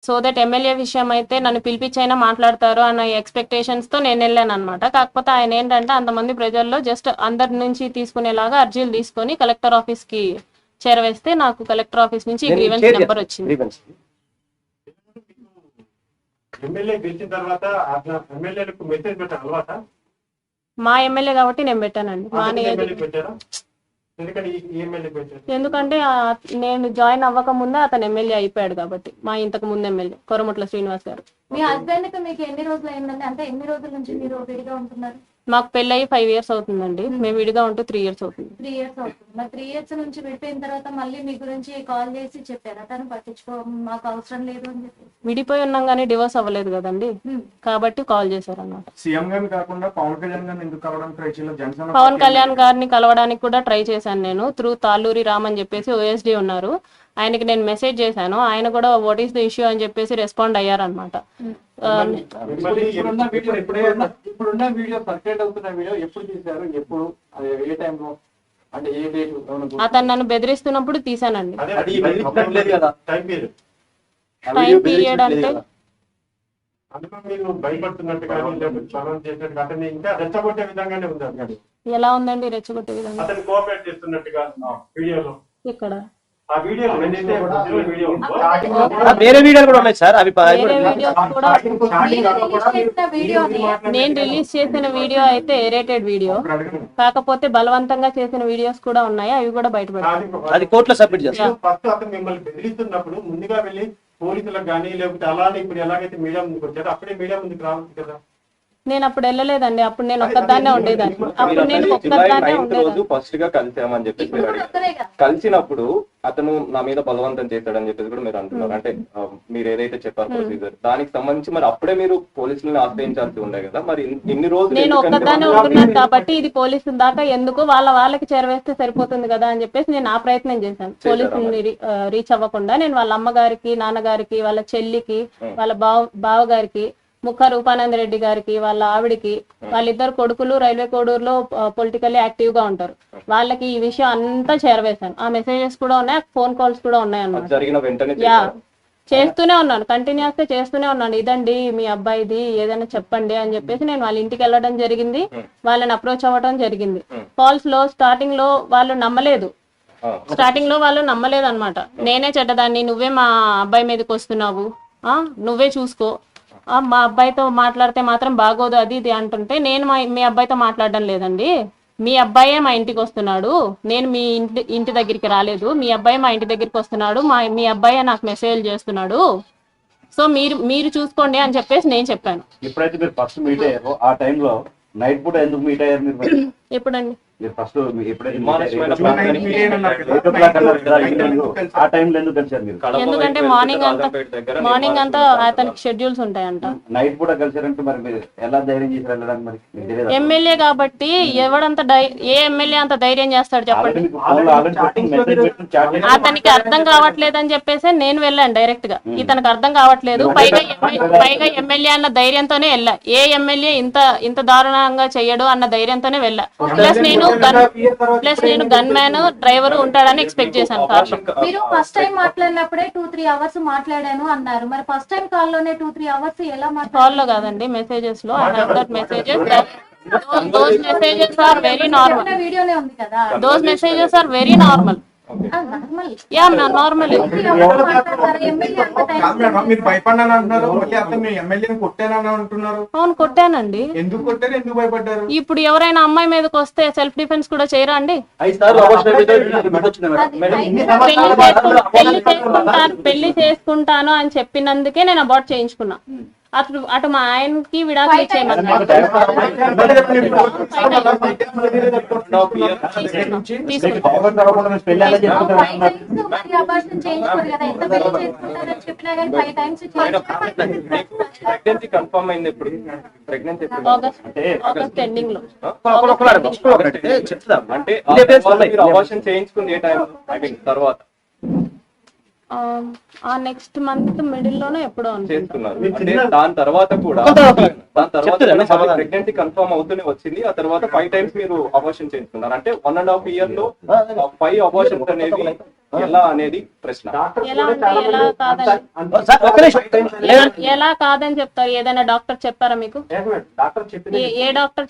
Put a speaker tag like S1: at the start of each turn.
S1: So that MLA విషయం అయితే నన్ను పిలిపించైనా మాట్లాడతారు అన్న ఎక్స్పెక్టేషన్స్ తో నేను వెళ్ళాను అనమాట. కాకపోతే ఆయన ఏంటంటే అంతమంది ప్రజల్లో జస్ట్ అందరి నుంచి తీసుకునేలాగా అర్జీలు తీసుకొని కలెక్టర్ ఆఫీస్ కి చేరవేస్తే నాకు కలెక్టర్ ఆఫీస్ నుంచి గ్రీవెన్స్ నెంబర్ వచ్చింది. మా ఎమ్మెల్యే కాబట్టి నేను పెట్టానండి. ఎందుకంటే నేను జాయిన్ అవ్వక ముందే అతను ఎమ్మెల్యే అయిపోయాడు కాబట్టి, మా ఇంతకు ముందు ఎమ్మెల్యే కొరముట్ల శ్రీనివాస్ గారు.
S2: మీ హస్బెండ్ కి మీకు ఎన్ని రోజులు అయిందండి? అంటే ఎన్ని రోజుల నుంచి మీరు విడిగా ఉంటున్నారు?
S1: మాకు పెళ్ళయి 5 years అవుతుందండి. మేము విడిగా ఉంటూ 3 years అవుతుంది.
S2: 3 years అవుతుంది. మరి 3 years నుంచి విడిపోయిన తర్వాత మళ్ళీ మీ గురించి కాల్ చేసి చెప్పారా తను పట్టించుకో మాకు అవసరం లేదు అని చెప్పి?
S1: విడిపోయి ఉన్నాం కానీ డివోర్స్ అవ్వలేదు కదండి, కాబట్టి కాల్ చేశారు అన్నమాట.
S3: సీఎం గారిని కాకుండా పవన్ కళ్యాణ్ గారిని ఎందుకు కలవడానికి ట్రై చేయలేదు? జనసేన
S1: పవన్ కళ్యాణ్ గారిని కలవడానికి కూడా ట్రై చేశాను నేను. త్రూ తాళ్ళూరి రామ్ అని చెప్పేసి ఓఎస్డీ ఉన్నారు, ఆయనకి నేను మెసేజ్ చేశాను. ఆయన కూడా వాట్ ఈస్ ద ఇష్యూ అని చెప్పేసి రెస్పాండ్ అయ్యారనమాట.
S3: ఇప్పుడున్న వీడియో సర్క్యులేట్ అవుతున్న వీడియో ఎప్పుడు తీశారు, ఎప్పుడు, ఏ టైంలో, అంటే ఏ డేట్?
S1: అతను నన్ను బెదిరిస్తున్నప్పుడు తీసానండి.
S3: టైం
S1: పీరియడ్ అంటే ఎలా ఉందండి? రెచ్చగొట్టే విధంగా ఇక్కడ
S4: వేరే వీడియోలు కూడా ఉన్నాయి సార్. అవి
S1: నేను రిలీజ్ చేసిన వీడియో అయితే ఎరేటెడ్ వీడియో, కాకపోతే బలవంతంగా చేసిన వీడియోస్ కూడా ఉన్నాయి, అవి కూడా బయటపడతాయి.
S4: అది కోర్టులో సబ్మిట్ చేస్తాం.
S3: మిమ్మల్ని బెదిరిస్తున్నప్పుడు ముందుగా వెళ్ళి పోలీసులకు కానీ లేకపోతే అలానే ఇప్పుడు ఎలాగైతే మీడియా ముందుకు వచ్చారో అప్పుడే మీడియా ముందుకు రావచ్చు కదా?
S1: నేను అప్పుడు వెళ్ళలేదండి, అప్పుడు నేను ఒక్కదాన్నే ఉండేదాన్ని. అప్పుడు నేను ఒక్కదాన్నే ఉండేదాన్ని.
S5: ఫస్ట్ గా కలిసామని చెప్పేసి మీరు అడిగారు. కలిసినప్పుడు అతను నా మీద బలవంతం చేశాడని చెప్పేసి కూడా మీరు అంటున్నారు. అంటే మీరు ఏదైతే చెప్పారు ప్రొసీజర్, దానికి సంబంధించి మరి అప్పుడే మీరు పోలీసులను ఆశ్రయించాల్సి ఉండే కదా. మరి ఇన్ని రోజులు
S1: నేను ఒక్కదాన్నే ఉంటున్నాను కాబట్టి ఇది పోలీసుల దాకా ఎందుకు, వాళ్ళకి చేరవేస్తే సరిపోతుంది కదా అని చెప్పేసి నేను ఆ ప్రయత్నం చేశాను. పోలీసుని రీచ్ అవ్వకుండా నేను వాళ్ళ అమ్మగారికి, నాన్నగారికి, వాళ్ళ చెల్లికి, వాళ్ళ బావగారికి, ముఖ రూపానంద రెడ్డి గారికి, వాళ్ళ ఆవిడికి, వాళ్ళిద్దరు కొడుకులు రైల్వే కోడూరులో పొలిటికల్లీ యాక్టివ్ గా ఉంటారు, వాళ్ళకి ఈ విషయం అంతా చేరవేశాను. ఆ మెసేజెస్ కూడా ఉన్నాయి, ఫోన్ కాల్స్ కూడా ఉన్నాయి అన్నమాట. చేస్తూనే ఉన్నాను, కంటిన్యూస్ గా చేస్తూనే ఉన్నాను. ఇదండి మీ అబ్బాయిది, ఏదైనా చెప్పండి అని చెప్పేసి నేను వాళ్ళ ఇంటికి వెళ్ళడం జరిగింది, వాళ్ళని అప్రోచ్ అవ్వడం జరిగింది. కాల్స్ లో స్టార్టింగ్ లో వాళ్ళు నమ్మలేదు అనమాట. నేనే చెడ్డదాన్ని, నువ్వే మా అబ్బాయి మీదకి వస్తున్నావు, నువ్వే చూసుకో, మా అబ్బాయితో మాట్లాడితే మాత్రం బాగోదు, అది ఇది అంటుంటే, నేను మీ అబ్బాయితో మాట్లాడడం లేదండి, మీ అబ్బాయే మా ఇంటికి వస్తున్నాడు, నేను మీ ఇంటి దగ్గరికి రాలేదు, మీ అబ్బాయి మా ఇంటి దగ్గరికి వస్తున్నాడు, మీ అబ్బాయే నాకు మెసేజ్ చేస్తున్నాడు, సో మీరు చూసుకోండి అని చెప్పేసి నేను చెప్పాను.
S6: ఎప్పుడైతే మీరు ఫస్ట్ మీట్ అయ్యారో ఆ టైంలో నైట్ పూట ఎందుకు మీట్ అయ్యారు మీరు?
S1: ఎప్పుడండి?
S6: ఫస్ట్
S1: ఎందుకంటే మార్నింగ్ అంతా అతనికి షెడ్యూల్స్ ఉంటాయంట.
S6: నైట్ పూట కలిసారంటే మరి మీరు ఎలా ధైర్యం చేసి వెళ్ళడానికి? మరి
S1: ఎమ్మెల్యే కాబట్టి ఏ ఎమ్మెల్యే అంత ధైర్యం చేస్తాడు చెప్పండి? అతనికి అర్థం కావట్లేదని చెప్పేసి నేను వెళ్ళాను డైరెక్ట్ గా. ఇతనికి అర్థం కావట్లేదు, పైగా ఎమ్మెల్యే అన్న ధైర్యంతోనే వెళ్ళా. ఏ ఎమ్మెల్యే ఇంత దారుణంగా చెయ్యడు అన్న ధైర్యంతోనే వెళ్ళా. ప్లస్ నేను గన్ మ్యాన్, డ్రైవర్ ఉంటాడని ఎక్స్పెక్ట్ చేశాను.
S2: మీరు ఫస్ట్ టైం మాట్లాడినప్పుడే 2-3 hours మాట్లాడాను అన్నారు, మరి ఫస్ట్ టైం కాల్ లోనే 2-3 hours ఎలా మాట్లాడారు?
S1: కాల్ లో కాదండి, మెసేజెస్ లో. those messages are very normal.
S2: వీడియోనే ఉంది కదా.
S1: Those messages are very normal. Normal.
S3: మీరు భయపడ్డాను అంటున్నారు, మళ్ళీ అతను మీ ఎమ్మెల్యేని కొట్టానని అంటున్నారు.
S1: అవును, కొట్టానండి.
S3: ఎందుకు కొట్టారు, ఎందుకు భయపడ్డారు?
S1: ఇప్పుడు ఎవరైనా అమ్మాయి మీదకి వస్తే సెల్ఫ్ డిఫెన్స్ కూడా చేయరా అండి? పెళ్లి చేసుకుంటాను అని చెప్పినందుకే నేను అబార్ట్ చేయించుకున్నా. అటు మా ఆయనకి విడాకులు ఇచ్చేయమన్నారు. ఆగస్ట్ ఎండింగ్ లో.
S5: అంటే అబార్షన్ చేయించుకుంది ఏ టైం? తర్వాత
S1: ఆ నెక్స్ట్ మంత్ మిడిల్ లోనే ఎప్పుడో అనుకుంటా.
S5: చేస్తున్నారు అంటే దాని తర్వాత కూడా
S4: చెప్తున్నా సమాధానం.
S5: ప్రెగ్నెన్సీ కన్ఫర్మ్ అవుతూనే వచ్చింది. ఆ తర్వాత 5 times మీరు అబార్షన్ చేస్తున్నారు అంటే 1.5 year లో 5 అబార్షన్స్ అనేవి ఎలా అనేది ప్రశ్న.
S1: ఎలా అంటే ఎలా కాదని
S4: సార్ ఒక్క నిమిషం.
S1: ఎలా కాదని చెప్తారు? ఏదైనా డాక్టర్ చెప్పారా మీకు?
S3: డాక్టర్ చెప్పింది
S1: ఏ డాక్టర్